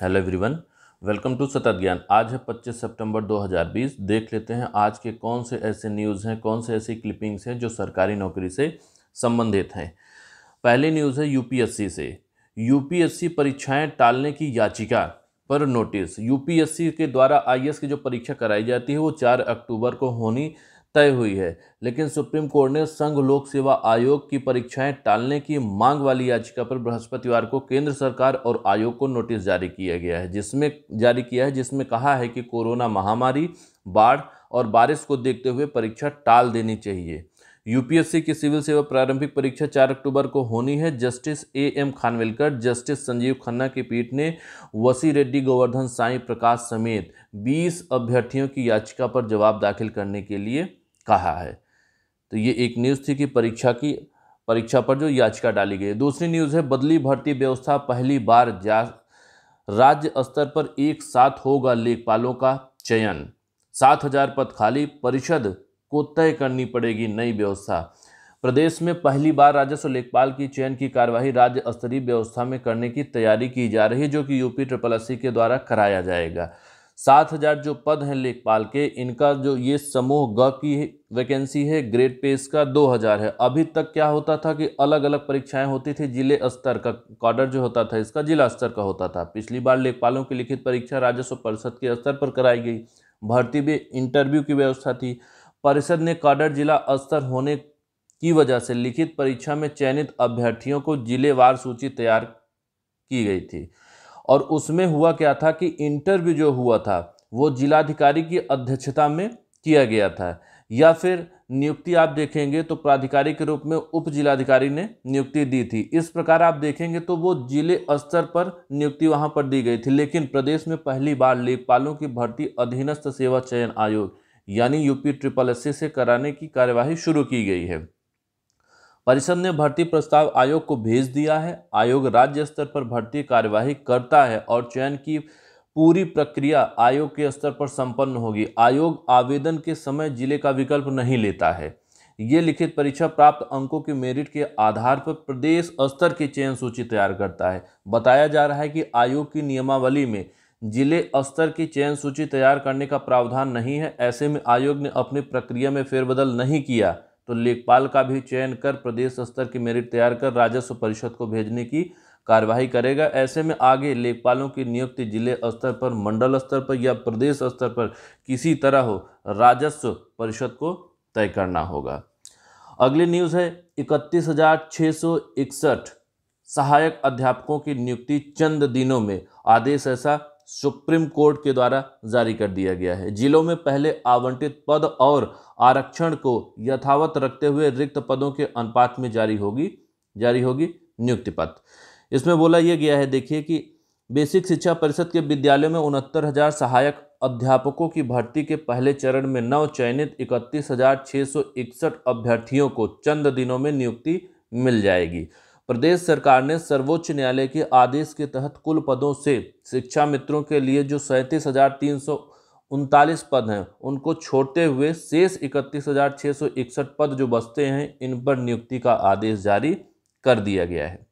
Hello everyone, welcome to सतत ज्ञान। आज है 25 सितंबर 2020। देख लेते हैं आज के कौन से ऐसे न्यूज़ हैं, कौन से ऐसी क्लिपिंग्स हैं जो सरकारी नौकरी से संबंधित हैं। पहली न्यूज़ है यूपीएससी से। यूपीएससी परीक्षाएं टालने की याचिका पर नोटिस। यूपीएससी के द्वारा आईएएस की जो परीक्षा कराई जाती है वो 4 अक्टूबर को होनी तय हुई है, लेकिन सुप्रीम कोर्ट ने संघ लोक सेवा आयोग की परीक्षाएं टालने की मांग वाली याचिका पर बृहस्पतिवार को केंद्र सरकार और आयोग को नोटिस जारी किया है, जिसमें कहा है कि कोरोना महामारी, बाढ़ और बारिश को देखते हुए परीक्षा टाल देनी चाहिए। यूपीएससी की सिविल सेवा प्रारंभिक परीक्षा 4 अक्टूबर को होनी है। Justice AM Khanwilkar, justice Sanjiv Khanna की पीठ ने वसी रेड्डी, गोवर्धन साई प्रकाश समेत 20 अभ्यर्थियों की याचिका पर जवाब दाखिल करने के लिए कहा है। तो ये एक न्यूज़ थी कि परीक्षा पर जो याचिका डाली गई। दूसरी न्यूज़ है बदली भर्ती व्यवस्था, पहली बार राज्य स्तर पर एक साथ होगा लेखपालों का चयन। 7,000 पद खाली, परिषद को तय करनी पड़ेगी नई व्यवस्था। प्रदेश में पहली बार राजस्व लेखपाल की चयन की कार्यवाही राज्य स्तरीय व्यवस्था में करने की तैयारी की जा रही है, जो कि यूपीएससी के द्वारा कराया जाएगा। 7,000 जो पद हैं लेखपाल के, इनका जो ये समूह ग की वैकेंसी है, ग्रेड पे इसका 2,000 है। अभी तक क्या होता था कि अलग अलग परीक्षाएं होती थी, जिले स्तर का कॉडर जो होता था इसका जिला स्तर का होता था। पिछली बार लेखपालों की लिखित परीक्षा राजस्व परिषद के स्तर पर कराई गई। भर्ती में इंटरव्यू की व्यवस्था थी। परिषद ने कॉडर जिला स्तर होने की वजह से लिखित परीक्षा में चयनित अभ्यर्थियों को जिलेवार सूची तैयार की गई थी, और उसमें हुआ क्या था कि इंटरव्यू जो हुआ था वो जिलाधिकारी की अध्यक्षता में किया गया था, या फिर नियुक्ति आप देखेंगे तो प्राधिकारी के रूप में उप जिलाधिकारी ने नियुक्ति दी थी। इस प्रकार आप देखेंगे तो वो जिले स्तर पर नियुक्ति वहां पर दी गई थी। लेकिन प्रदेश में पहली बार लेखपालों की भर्ती अधीनस्थ सेवा चयन आयोग यानी यूपीएससी से कराने की कार्यवाही शुरू की गई है। परिषद ने भर्ती प्रस्ताव आयोग को भेज दिया है। आयोग राज्य स्तर पर भर्ती कार्यवाही करता है और चयन की पूरी प्रक्रिया आयोग के स्तर पर संपन्न होगी। आयोग आवेदन के समय जिले का विकल्प नहीं लेता है। ये लिखित परीक्षा प्राप्त अंकों के मेरिट के आधार पर प्रदेश स्तर की चयन सूची तैयार करता है। बताया जा रहा है कि आयोग की नियमावली में जिले स्तर की चयन सूची तैयार करने का प्रावधान नहीं है। ऐसे में आयोग ने अपनी प्रक्रिया में फेरबदल नहीं किया तो लेखपाल का भी चयन कर प्रदेश स्तर की मेरिट तैयार कर राजस्व परिषद को भेजने की कार्यवाही करेगा। ऐसे में आगे लेखपालों की नियुक्ति जिले स्तर पर, मंडल स्तर पर या प्रदेश स्तर पर किसी तरह हो, राजस्व परिषद को तय करना होगा। अगली न्यूज़ है 31,661 सहायक अध्यापकों की नियुक्ति चंद दिनों में, आदेश ऐसा सुप्रीम कोर्ट के द्वारा जारी कर दिया गया है। जिलों में पहले आवंटित पद और आरक्षण को यथावत रखते हुए रिक्त पदों के अनुपात में जारी होगी नियुक्ति पत्र। इसमें बोला यह गया है, देखिए कि बेसिक शिक्षा परिषद के विद्यालयों में 69,000 सहायक अध्यापकों की भर्ती के पहले चरण में नव चयनित 31,661 अभ्यर्थियों को चंद दिनों में नियुक्ति मिल जाएगी। प्रदेश सरकार ने सर्वोच्च न्यायालय के आदेश के तहत कुल पदों से शिक्षा मित्रों के लिए जो 37,339 पद हैं उनको छोड़ते हुए शेष 31,661 पद जो बचते हैं, इन पर नियुक्ति का आदेश जारी कर दिया गया है।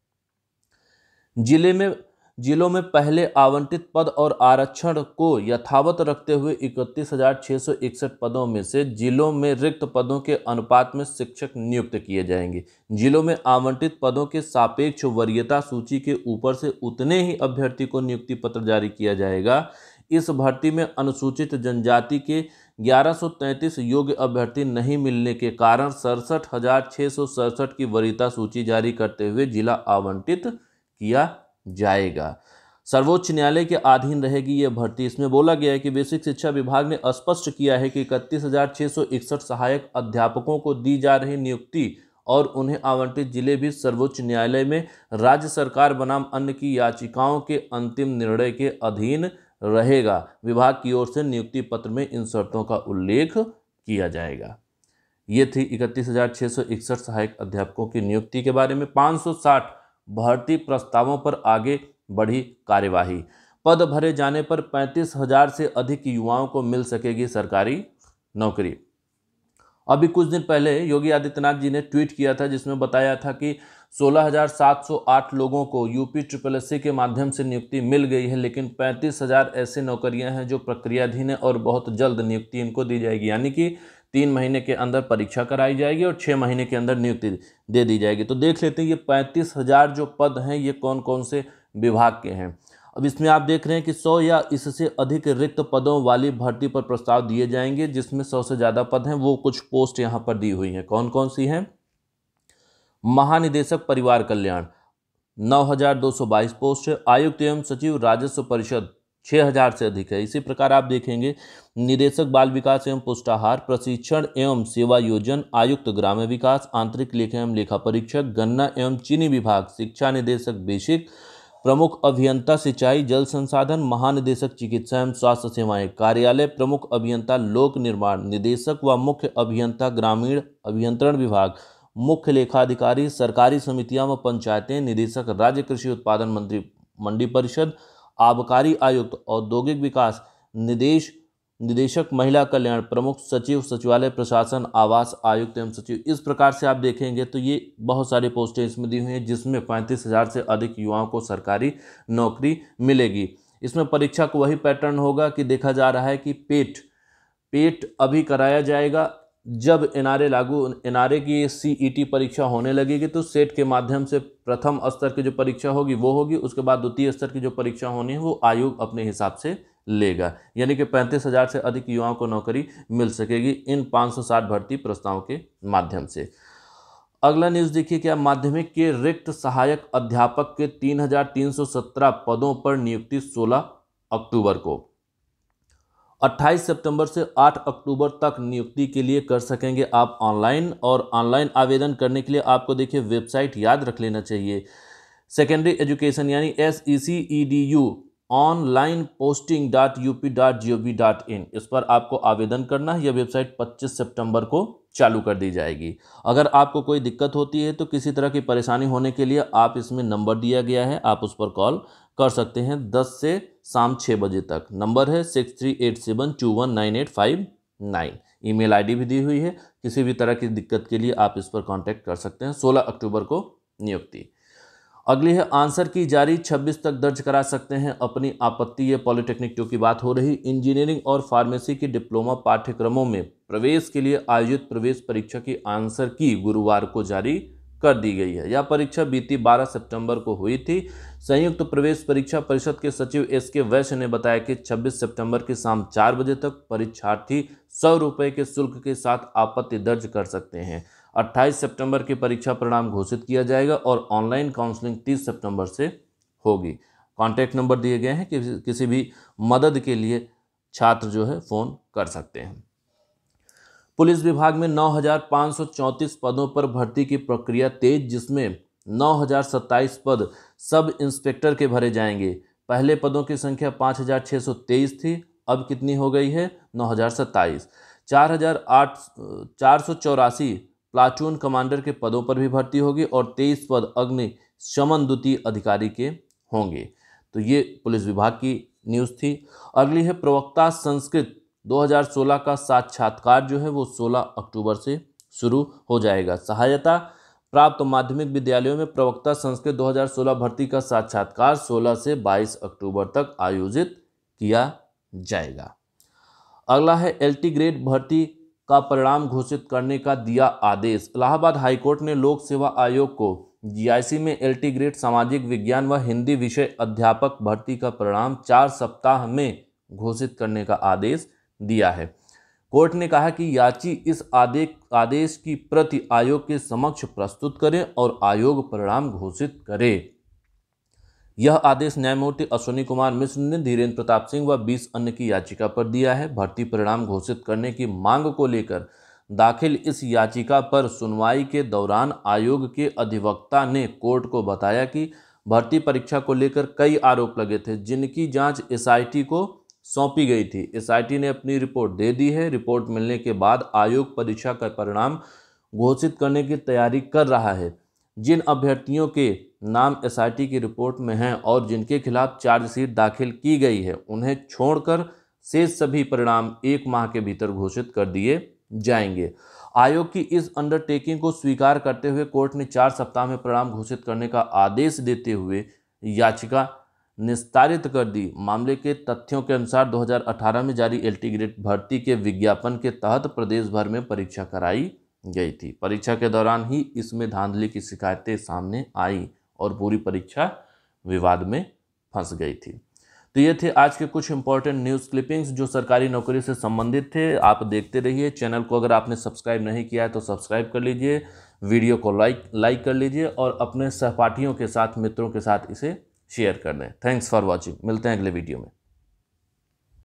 जिलों में पहले आवंटित पद और आरक्षण को यथावत रखते हुए 31,661 पदों में से जिलों में रिक्त पदों के अनुपात में शिक्षक नियुक्त किए जाएंगे। जिलों में आवंटित पदों के सापेक्ष वरीयता सूची के ऊपर से उतने ही अभ्यर्थी को नियुक्ति पत्र जारी किया जाएगा। इस भर्ती में अनुसूचित जनजाति के 1133 योग्य अभ्यर्थी नहीं मिलने के कारण 67,667 की वरीयता सूची जारी करते हुए जिला आवंटित किया जाएगा। सर्वोच्च न्यायालय के अधीन रहेगी यह भर्ती। इसमें बोला गया है कि बेसिक शिक्षा विभाग ने स्पष्ट किया है कि 31,661 सहायक अध्यापकों को दी जा रही नियुक्ति और उन्हें आवंटित जिले भी सर्वोच्च न्यायालय में राज्य सरकार बनाम अन्य की याचिकाओं के अंतिम निर्णय के अधीन रहेगा। विभाग की ओर से नियुक्ति पत्र में इन शर्तों का उल्लेख किया जाएगा। ये थी 31,661 सहायक अध्यापकों की नियुक्ति के बारे में। 560 भर्ती प्रस्तावों पर आगे बढ़ी कार्यवाही। पद भरे जाने पर 35,000 से अधिक युवाओं को मिल सकेगी सरकारी नौकरी। अभी कुछ दिन पहले योगी आदित्यनाथ जी ने ट्वीट किया था जिसमें बताया था कि 16,708 लोगों को यूपी SSSC के माध्यम से नियुक्ति मिल गई है, लेकिन 35,000 ऐसे नौकरियां हैं जो प्रक्रियाधीन है और बहुत जल्द नियुक्ति इनको दी जाएगी। यानी कि 3 महीने के अंदर परीक्षा कराई जाएगी और 6 महीने के अंदर नियुक्ति दे दी जाएगी। तो देख लेते हैं ये 35,000 जो पद हैं ये कौन कौन से विभाग के हैं। अब इसमें आप देख रहे हैं कि 100 या इससे अधिक रिक्त पदों वाली भर्ती पर प्रस्ताव दिए जाएंगे, जिसमें 100 से ज़्यादा पद हैं। वो कुछ पोस्ट यहाँ पर दी हुई हैं, कौन कौन सी हैं। महानिदेशक परिवार कल्याण 9,222 पोस्ट है। आयुक्त एवं सचिव राजस्व परिषद 6,000 से अधिक है। इसी प्रकार आप देखेंगे निदेशक बाल विकास एवं पुष्टाहार, प्रशिक्षण एवं सेवा योजन, आयुक्त ग्राम्य विकास, आंतरिक लेखा एवं लेखा परीक्षक, गन्ना एवं चीनी विभाग, शिक्षा निदेशक बेसिक, प्रमुख अभियंता सिंचाई जल संसाधन, महानिदेशक चिकित्सा एवं स्वास्थ्य सेवाएं, कार्यालय प्रमुख अभियंता लोक निर्माण, निदेशक व मुख्य अभियंता ग्रामीण अभियंत्रण विभाग, मुख्य लेखाधिकारी सरकारी समितियां व पंचायतें, निदेशक राज्य कृषि उत्पादन मंडी परिषद, आबकारी आयुक्त औद्योगिक विकास, निदेशक महिला कल्याण, प्रमुख सचिव सचिवालय प्रशासन आवास आयुक्त एवं सचिव। इस प्रकार से आप देखेंगे तो ये बहुत सारी पोस्टें इसमें दी हुई हैं, जिसमें 35,000 से अधिक युवाओं को सरकारी नौकरी मिलेगी। इसमें परीक्षा को वही पैटर्न होगा कि देखा जा रहा है कि पेट अभी कराया जाएगा। जब एनआरए की सीईटी परीक्षा होने लगेगी तो सेट के माध्यम से प्रथम स्तर की जो परीक्षा होगी वो होगी, उसके बाद द्वितीय स्तर की जो परीक्षा होनी है वो आयोग अपने हिसाब से लेगा। यानी कि 35,000 से अधिक युवाओं को नौकरी मिल सकेगी इन 560 भर्ती प्रस्तावों के माध्यम से। अगला न्यूज़ देखिए क्या, माध्यमिक के रिक्त सहायक अध्यापक के 3,317 पदों पर नियुक्ति 16 अक्टूबर को। 28 सितंबर से 8 अक्टूबर तक नियुक्ति के लिए कर सकेंगे आप ऑनलाइन। और ऑनलाइन आवेदन करने के लिए आपको देखिए वेबसाइट याद रख लेना चाहिए, सेकेंडरी एजुकेशन यानी SECEDU onlineposting.up.gov.in। इस पर आपको आवेदन करना है। यह वेबसाइट 25 सितंबर को चालू कर दी जाएगी। अगर आपको कोई दिक्कत होती है तो किसी तरह की परेशानी होने के लिए आप इसमें नंबर दिया गया है, आप उस पर कॉल कर सकते हैं 10 से शाम 6 बजे तक। नंबर है 6387219859। ईमेल आईडी भी दी हुई है। किसी भी तरह की दिक्कत के लिए आप इस पर कांटेक्ट कर सकते हैं। 16 अक्टूबर को नियुक्ति। अगली है आंसर की जारी 26 तक दर्ज करा सकते हैं अपनी आपत्ति। ये पॉलिटेक्निक की बात हो रही। इंजीनियरिंग और फार्मेसी की डिप्लोमा पाठ्यक्रमों में प्रवेश के लिए आयोजित प्रवेश परीक्षा की आंसर की गुरुवार को जारी कर दी गई है। यह परीक्षा बीती 12 सितंबर को हुई थी। संयुक्त प्रवेश परीक्षा परिषद के सचिव SK वैश्य ने बताया कि 26 सितंबर की शाम 4 बजे तक परीक्षार्थी 100 रुपये के शुल्क के साथ आपत्ति दर्ज कर सकते हैं। 28 सितंबर की परीक्षा परिणाम घोषित किया जाएगा और ऑनलाइन काउंसलिंग 30 सितंबर से होगी। कॉन्टैक्ट नंबर दिए गए हैं कि किसी भी मदद के लिए छात्र जो है फ़ोन कर सकते हैं। पुलिस विभाग में 9,534 पदों पर भर्ती की प्रक्रिया तेज, जिसमें 9,027 पद सब इंस्पेक्टर के भरे जाएंगे। पहले पदों की संख्या 5,623 थी, अब कितनी हो गई है 9,027। 4,484 प्लाटून कमांडर के पदों पर भी भर्ती होगी और 23 पद अग्निशमन द्वितीय अधिकारी के होंगे। तो ये पुलिस विभाग की न्यूज़ थी। अगली है प्रवक्ता संस्कृत 2016 का साक्षात्कार जो है वो 16 अक्टूबर से शुरू हो जाएगा। सहायता प्राप्त माध्यमिक विद्यालयों में प्रवक्ता संस्कृत 2016 भर्ती का साक्षात्कार 16 से 22 अक्टूबर तक आयोजित किया जाएगा। अगला है LT ग्रेड भर्ती का परिणाम घोषित करने का दिया आदेश। इलाहाबाद हाईकोर्ट ने लोक सेवा आयोग को GIC में LT ग्रेड सामाजिक विज्ञान व हिंदी विषय अध्यापक भर्ती का परिणाम 4 सप्ताह में घोषित करने का आदेश दिया है। कोर्ट ने कहा कि याची इस आदेश की प्रति आयोग के समक्ष प्रस्तुत करें और आयोग परिणाम घोषित करे। यह आदेश न्यायमूर्ति अश्विनी कुमार मिश्र ने धीरेन्द्र प्रताप सिंह व 20 अन्य की याचिका पर दिया है। भर्ती परिणाम घोषित करने की मांग को लेकर दाखिल इस याचिका पर सुनवाई के दौरान आयोग के अधिवक्ता ने कोर्ट को बताया कि भर्ती परीक्षा को लेकर कई आरोप लगे थे, जिनकी जांच SIT को सौंपी गई थी। SIT ने अपनी रिपोर्ट दे दी है। रिपोर्ट मिलने के बाद आयोग परीक्षा का परिणाम घोषित करने की तैयारी कर रहा है। जिन अभ्यर्थियों के नाम SIT की रिपोर्ट में हैं और जिनके खिलाफ चार्जशीट दाखिल की गई है, उन्हें छोड़कर शेष सभी परिणाम 1 माह के भीतर घोषित कर दिए जाएंगे। आयोग की इस अंडरटेकिंग को स्वीकार करते हुए कोर्ट ने 4 सप्ताह में परिणाम घोषित करने का आदेश देते हुए याचिका निस्तारित कर दी। मामले के तथ्यों के अनुसार 2018 में जारी एलटी ग्रेड भर्ती के विज्ञापन के तहत प्रदेश भर में परीक्षा कराई गई थी। परीक्षा के दौरान ही इसमें धांधली की शिकायतें सामने आई और पूरी परीक्षा विवाद में फंस गई थी। तो ये थे आज के कुछ इंपॉर्टेंट न्यूज़ क्लिपिंग्स जो सरकारी नौकरी से संबंधित थे। आप देखते रहिए। चैनल को अगर आपने सब्सक्राइब नहीं किया है तो सब्सक्राइब कर लीजिए, वीडियो को लाइक कर लीजिए और अपने सहपाठियों के साथ, मित्रों के साथ इसे शेयर कर दें। Thanks for watching. मिलते हैं अगले वीडियो में।